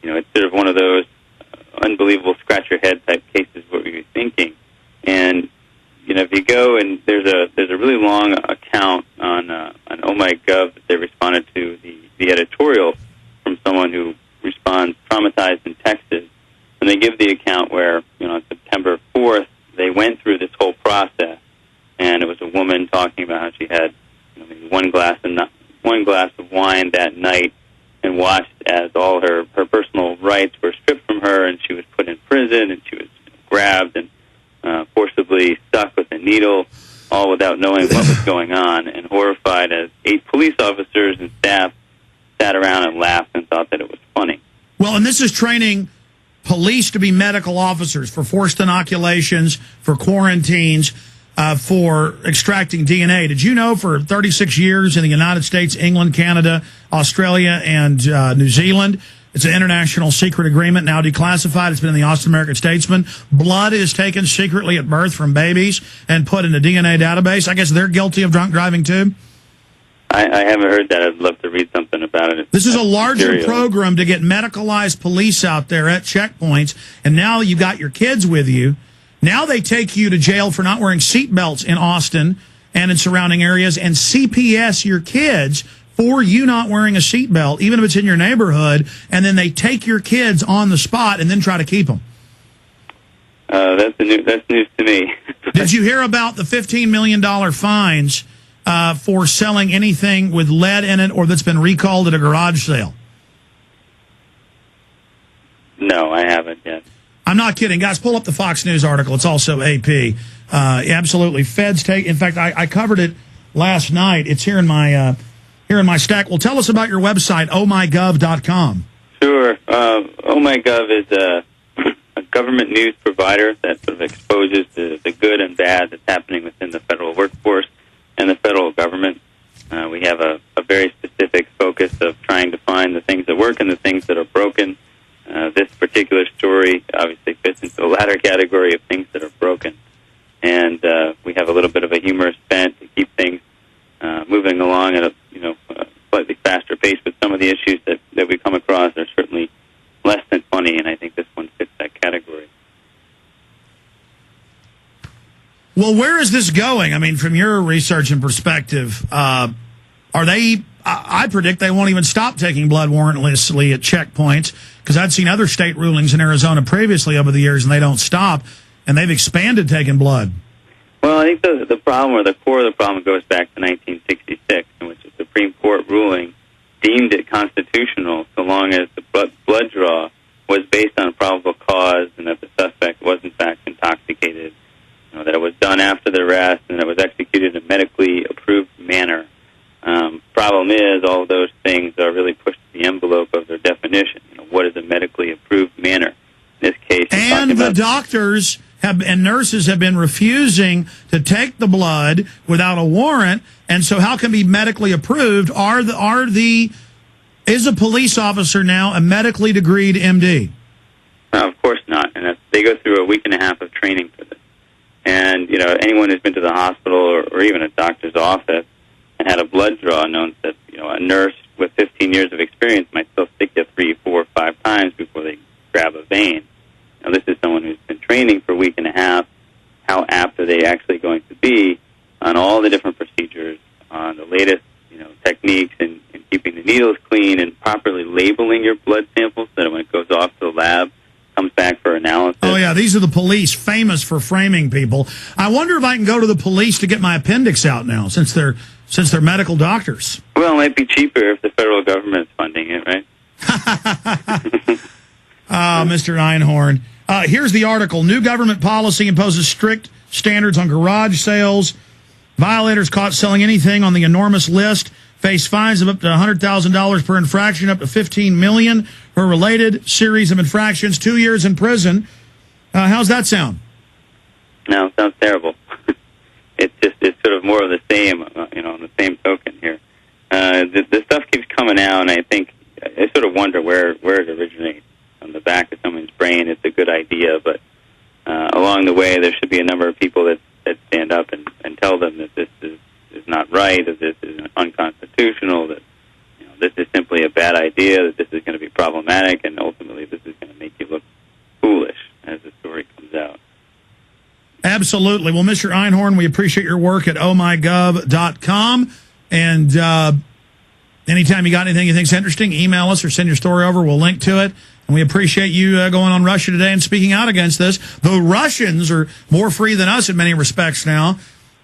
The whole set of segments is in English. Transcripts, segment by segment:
it's sort of one of those unbelievable scratch-your-head type cases. What were you thinking? And if you go and there's a really long account on OhMyGov that they responded to the editorial from someone who responds traumatized in Texas, and they give the account where on September 4th they went through this whole process, and it was a woman talking about how she had maybe one glass of wine that night, and watched as all her personal rights were stripped from her, and she was put in prison, and she was grabbed and forcibly stuck with a needle, all without knowing what was going on, and horrified as 8 police officers and staff sat around and laughed and thought that it was funny. Well, and this is training police to be medical officers for forced inoculations, for quarantines, for extracting DNA. Did you know for 36 years in the United States, England, Canada, Australia, and New Zealand, it's an international secret agreement, now declassified. It's been in the Austin American Statesman. Blood is taken secretly at birth from babies and put in a DNA database. I guess they're guilty of drunk driving, too? I haven't heard that. I'd love to read something about it. This is a larger program to get medicalized police out there at checkpoints, and now you got your kids with you. Now they take you to jail for not wearing seatbelts in Austin and in surrounding areas, and CPS your kids for you not wearing a seatbelt, even if it's in your neighborhood, and then they take your kids on the spot and then try to keep them. That's news to me. Did you hear about the $15 million fines for selling anything with lead in it or that's been recalled at a garage sale? No, I haven't yet. I'm not kidding. Guys, pull up the Fox News article. It's also AP. Absolutely. Feds take... In fact, I covered it last night. It's here in my stack. Well, tell us about your website, ohmygov.com. Sure. OhMyGov is a government news provider that sort of exposes the good and bad that's happening within the federal workforce and the federal government. We have a very specific focus of trying to find the things that work and the things that are broken. This particular story obviously fits into the latter category of things that are broken. And we have a little bit of a humorous bent to keep things moving along at a slightly faster pace, but some of the issues that we come across are certainly less than funny, and I think this one fits that category. Well, where is this going? I mean, from your research and perspective, are they... I predict they won't even stop taking blood warrantlessly at checkpoints, because I'd seen other state rulings in Arizona previously over the years, and they don't stop, and they've expanded taking blood. Well, I think the problem, or the core of the problem, goes back to 1966, in which the Supreme Court ruling deemed it constitutional so long as the blood draw was based on probable cause and that the suspect was, in fact, intoxicated, that it was done after the arrest and that it was executed in a medically approved manner. Problem is, all of those things are really pushed to the envelope of their definition. What is a medically approved manner? In this case, and the doctors and nurses have been refusing to take the blood without a warrant, and so how can it be medically approved? Is a police officer now a medically degreed MD? No, of course not. And they go through a week and a half of training for this. And anyone who's been to the hospital or even a doctor's office and had a blood draw knows that a nurse with 15 years of experience might still stick you 3, 4, 5 times before they grab a vein. Now, this is someone who's been training for a week and a half. How apt are they actually going to be on all the different procedures, on the latest techniques in keeping the needles clean and properly labeling your blood samples so that when it goes off to the lab, comes back for analysis? Oh, yeah, these are the police, famous for framing people. I wonder if I can go to the police to get my appendix out now, since they're medical doctors. Well, it might be cheaper if the federal government's funding it, right? Mr. Einhorn. Here's the article. New government policy imposes strict standards on garage sales. Violators caught selling anything on the enormous list face fines of up to $100,000 per infraction, up to $15 million for a related series of infractions, 2 years in prison. How's that sound? No, it sounds terrible. It's sort of more of the same, on the same token here. The stuff keeps coming out, and I think I sort of wonder where it originates. On the back of someone's brain, it's a good idea, but along the way, there should be a number of people that stand up and tell them that this is not right, that this is unconstitutional, that this is simply a bad idea, that this is going to be problematic, and ultimately Absolutely. Well, Mr. Einhorn, we appreciate your work at ohmygov.com. And anytime you got anything you think's interesting, email us or send your story over. We'll link to it. And we appreciate you going on Russia Today and speaking out against this. The Russians are more free than us in many respects now.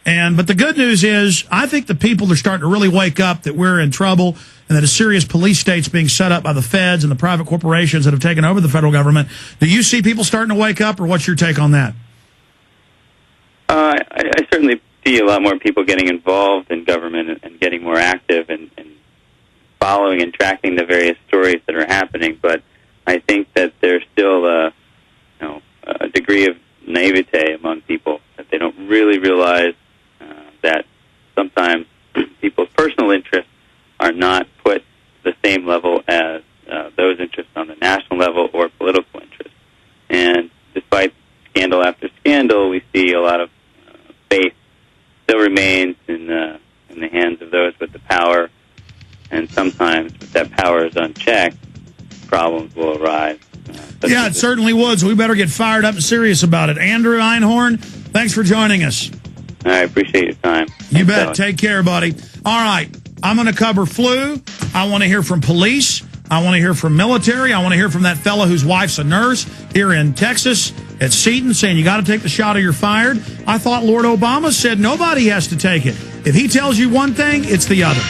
But the good news is, I think the people are starting to really wake up that we're in trouble and that a serious police state's being set up by the feds and the private corporations that have taken over the federal government. Do you see people starting to wake up, or what's your take on that? I certainly see a lot more people getting involved in government and getting more active and following and tracking the various stories that are happening. But I think that there's still a degree of naivete among people, that they don't really realize that sometimes people's personal interests are not put to the same level as those interests on the national level or political interests. And despite scandal after scandal, we see a lot of faith still remains in the hands of those with the power, and sometimes if that power is unchecked, problems will arise. Yeah, it certainly would, so we better get fired up and serious about it. Andrew Einhorn, thanks for joining us. I appreciate your time. You bet. Take care, buddy. All right, I'm going to cover flu. I want to hear from police. I want to hear from military. I want to hear from that fellow whose wife's a nurse here in Texas at Seton saying you got to take the shot or you're fired. I thought Lord Obama said nobody has to take it. If he tells you one thing, it's the other.